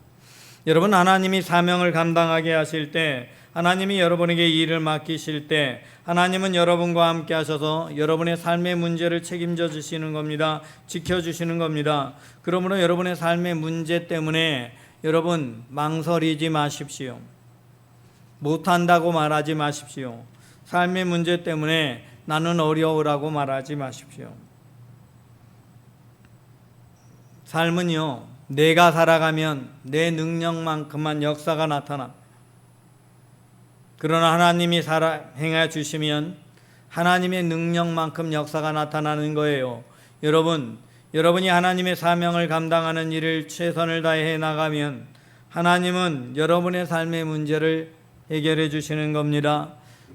[SPEAKER 1] 여러분, 하나님이 사명을 감당하게 하실 때, 하나님이 여러분에게 일을 맡기실 때 하나님은 여러분과 함께 하셔서 여러분의 삶의 문제를 책임져 주시는 겁니다. 지켜주시는 겁니다. 그러므로 여러분의 삶의 문제 때문에 여러분 망설이지 마십시오. 못한다고 말하지 마십시오. 삶의 문제 때문에 나는 어려우라고 말하지 마십시오. 삶은요, 내가 살아가면 내 능력만큼만 역사가 나타납니다. 그러나 하나님이 행해 주시면 하나님의 능력만큼 역사가 나타나는 거예요. 여러분이 하나님의 사명을 감당하는 일을 최선을 다해 나가면 하나님은 여러분의 삶의 문제를 해결해 주시는 겁니다.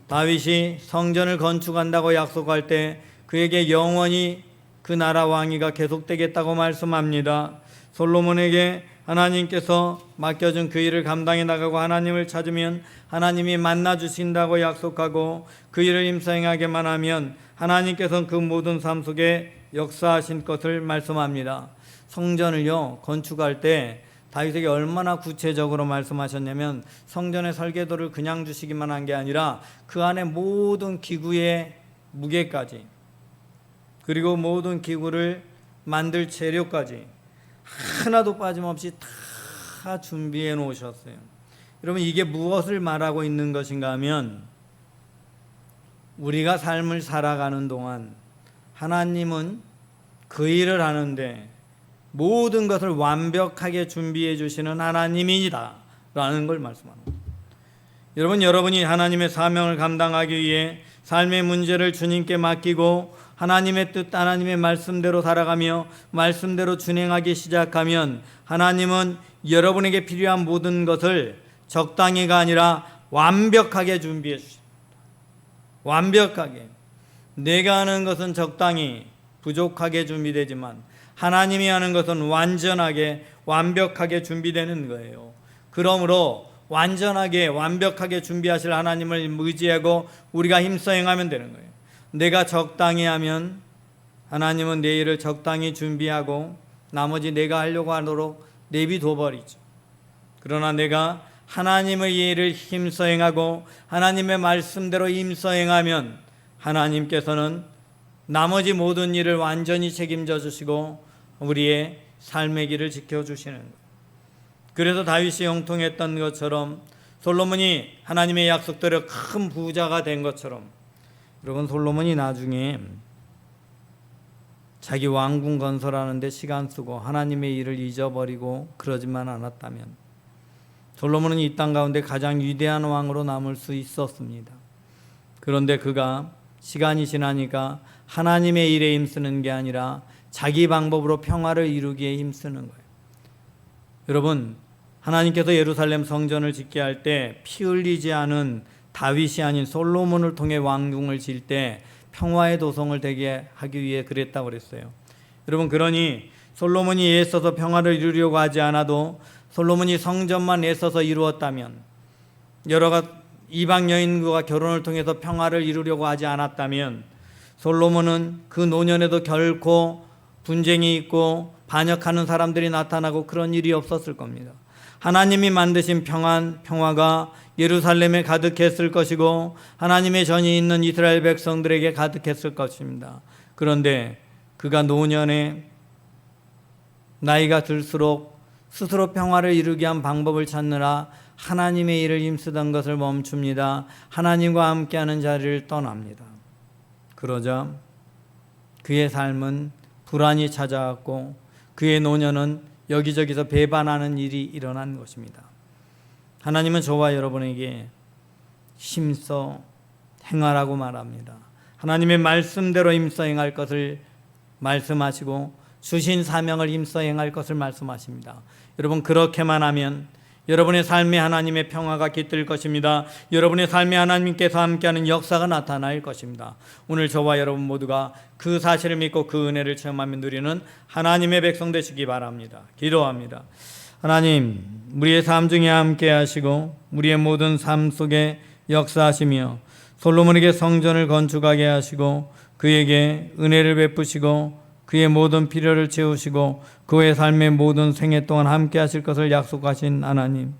[SPEAKER 1] 다윗이 성전을 건축한다고 약속할 때 그에게 영원히 그 나라 왕위가 계속되겠다고 말씀합니다. 솔로몬에게 하나님께서 맡겨준 그 일을 감당해 나가고 하나님을 찾으면 하나님이 만나 주신다고 약속하고 그 일을 임수행하게만 하면 하나님께서는 그 모든 삶 속에 역사하신 것을 말씀합니다. 성전을요, 건축할 때 다윗에게 얼마나 구체적으로 말씀하셨냐면 성전의 설계도를 그냥 주시기만 한 게 아니라 그 안에 모든 기구의 무게까지, 그리고 모든 기구를 만들 재료까지 하나도 빠짐없이 다 준비해 놓으셨어요. 여러분, 이게 무엇을 말하고 있는 것인가 하면 우리가 삶을 살아가는 동안 하나님은 그 일을 하는데 모든 것을 완벽하게 준비해 주시는 하나님이다 라는 걸 말씀하는 거예요. 여러분이 하나님의 사명을 감당하기 위해 삶의 문제를 주님께 맡기고 하나님의 뜻, 하나님의 말씀대로 살아가며 말씀대로 준행하기 시작하면 하나님은 여러분에게 필요한 모든 것을 적당히가 아니라 완벽하게 준비해 주십니다. 완벽하게. 내가 하는 것은 적당히 부족하게 준비되지만 하나님이 하는 것은 완전하게 완벽하게 준비되는 거예요. 그러므로 완전하게 완벽하게 준비하실 하나님을 의지하고 우리가 힘써 행하면 되는 거예요. 내가 적당히 하면 하나님은 내 일을 적당히 준비하고 나머지 내가 하려고 하도록 내비둬 버리죠. 그러나 내가 하나님의 일을 힘써 행하고 하나님의 말씀대로 힘써 행하면 하나님께서는 나머지 모든 일을 완전히 책임져 주시고 우리의 삶의 길을 지켜주시는 거예요. 그래서 다윗이 형통했던 것처럼 솔로몬이 하나님의 약속대로 큰 부자가 된 것처럼 여러분, 솔로몬이 나중에 자기 왕궁 건설하는데 시간 쓰고 하나님의 일을 잊어버리고 그러지만 않았다면 솔로몬은 이 땅 가운데 가장 위대한 왕으로 남을 수 있었습니다. 그런데 그가 시간이 지나니까 하나님의 일에 힘쓰는 게 아니라 자기 방법으로 평화를 이루기에 힘쓰는 거예요. 여러분, 하나님께서 예루살렘 성전을 짓게 할 때 피 흘리지 않은 다윗이 아닌 솔로몬을 통해 왕궁을 지을 때 평화의 도성을 되게 하기 위해 그랬다고 그랬어요. 여러분, 그러니 솔로몬이 애써서 평화를 이루려고 하지 않아도 솔로몬이 성전만 애써서 이루었다면, 여러 이방 여인과 결혼을 통해서 평화를 이루려고 하지 않았다면 솔로몬은 그 노년에도 결코 분쟁이 있고 반역하는 사람들이 나타나고 그런 일이 없었을 겁니다. 하나님이 만드신 평화가 예루살렘에 가득했을 것이고 하나님의 전이 있는 이스라엘 백성들에게 가득했을 것입니다. 그런데 그가 노년에 나이가 들수록 스스로 평화를 이루게 한 방법을 찾느라 하나님의 일을 힘쓰던 것을 멈춥니다. 하나님과 함께하는 자리를 떠납니다. 그러자 그의 삶은 불안이 찾아왔고 그의 노년은 여기저기서 배반하는 일이 일어난 것입니다. 하나님은 저와 여러분에게 힘써 행하라고 말합니다. 하나님의 말씀대로 힘써 행할 것을 말씀하시고 주신 사명을 힘써 행할 것을 말씀하십니다. 여러분, 그렇게만 하면 여러분의 삶에 하나님의 평화가 깃들 것입니다. 여러분의 삶에 하나님께서 함께하는 역사가 나타날 것입니다. 오늘 저와 여러분 모두가 그 사실을 믿고 그 은혜를 체험하며 누리는 하나님의 백성 되시기 바랍니다. 기도합니다. 하나님, 우리의 삶 중에 함께 하시고 우리의 모든 삶 속에 역사하시며 솔로몬에게 성전을 건축하게 하시고 그에게 은혜를 베푸시고 그의 모든 필요를 채우시고 그의 삶의 모든 생애 동안 함께 하실 것을 약속하신 하나님,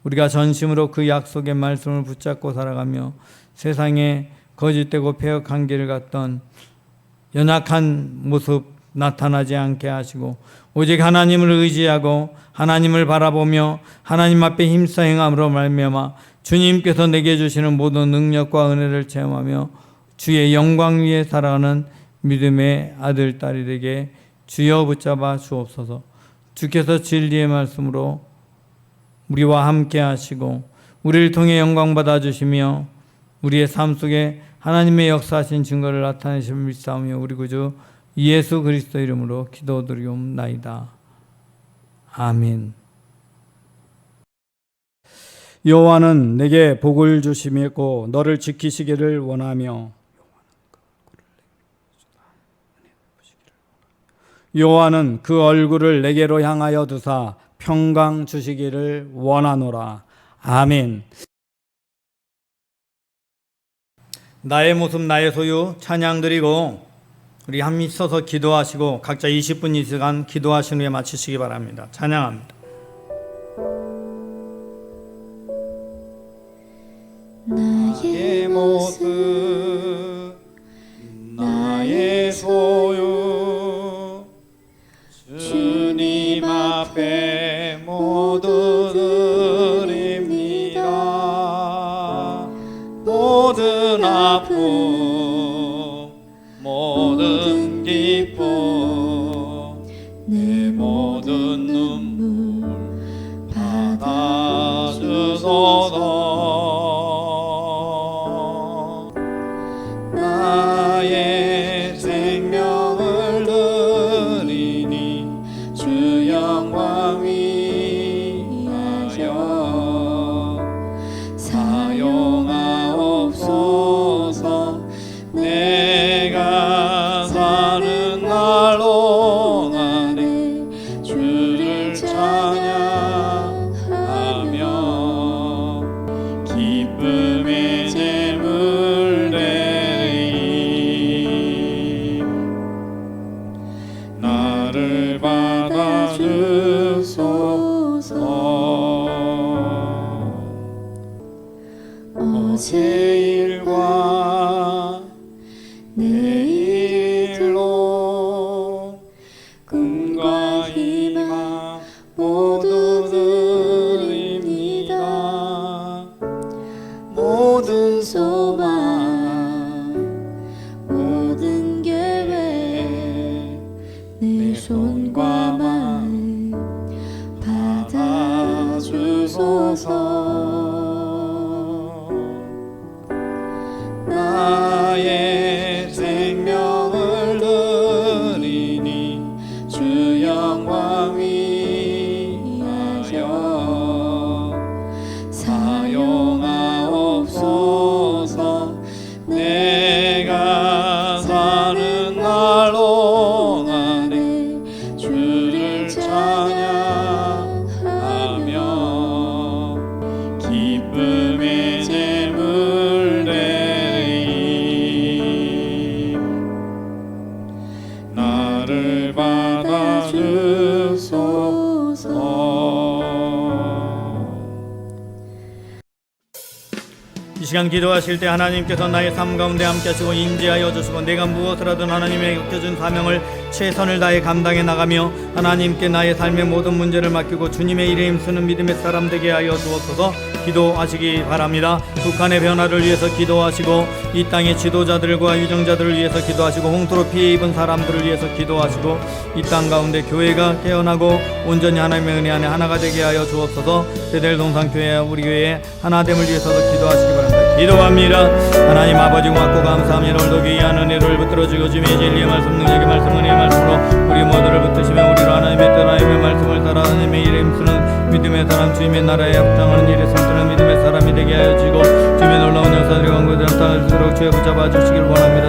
[SPEAKER 1] 우리가 전심으로 그 약속의 말씀을 붙잡고 살아가며 세상에 거짓되고 패역한 길을 갔던 연약한 모습 나타나지 않게 하시고 오직 하나님을 의지하고 하나님을 바라보며 하나님 앞에 힘써 행함으로 말미암아 주님께서 내게 주시는 모든 능력과 은혜를 체험하며 주의 영광 위에 살아가는 믿음의 아들, 딸이 되게 주여 붙잡아 주옵소서. 주께서 진리의 말씀으로 우리와 함께 하시고 우리를 통해 영광 받아 주시며 우리의 삶 속에 하나님의 역사하신 증거를 나타내심을 믿사오며 우리 구주 예수 그리스도 이름으로 기도드리옵나이다. 아멘. 여호와는 내게 복을 주시고 너를 지키시기를 원하며 여호와는 그 얼굴을 내게로 향하여 두사 평강 주시기를 원하노라. 아멘. 나의 모습 나의 소유 찬양 드리고 우리 함께 서서 기도하시고 각자 20분 이상 기도하신 후에 마치시기 바랍니다. 찬양합니다.
[SPEAKER 3] 나의
[SPEAKER 1] 모습 나의 소유 주님 앞에 모두 드립니다. 모든 아픔 모든 기쁨 내 모든 눈물 받아주소서. 나의 생명을 드리니 주 영광 위하여 사용하옵소서. 내가 사는 날 동안에 주를 찬양하며 기쁨의 제물 드리니 나를 받아주소서. 어제 일과 내일로 꿈과 희망 모두 드립니다. 모든 소망 모든 계획 내 손과 마음 받아주소서. 나의 생명을 드리니 주 영광 위하여 사용하옵소서. 내가 사는 날 동안에 주를 찬양하며 기쁨의 제물 드리니 시간 기도하실 때 하나님께서 나의 삶 가운데 함께 하시고 인지하여 주시고 내가 무엇을 하든 하나님의 맡겨준 사명을 최선을 다해 감당해 나가며 하나님께 나의 삶의 모든 문제를 맡기고 주님의 일에 힘쓰는 믿음의 사람 되게 하여 주옵소서. 기도하시기 바랍니다. 북한의 변화를 위해서 기도하시고 이 땅의 지도자들과 유정자들을 위해서 기도하시고 홍수로 피해 입은 사람들을 위해서 기도하시고 이 땅 가운데 교회가 깨어나고 온전히 하나님의 은혜 안에 하나가 되게 하여 주옵소서. 베델 동산교회와 우리 교회의 하나됨을 위해서도 기도하시기 바랍니다. 기도합니다. 하나님 아버지 고맙고 감사합니다. 오늘도 귀한 은혜를 붙들어주고 주님의 진리의 말씀 능력의 말씀 은혜의 말씀으로 우리 모두를 붙드시며 우리로 하나님의 뜻 하나님의 말씀을 따라 하나님의 일에 힘쓰는 믿음의 사람 주님의 나라에 합당하는 일에 섬쓰는 믿음의 사람이 되게 하여 주시고 주님의 놀라운 역사들이 왕국의 땅을 스스로 주에 붙잡아 주시길 원합니다.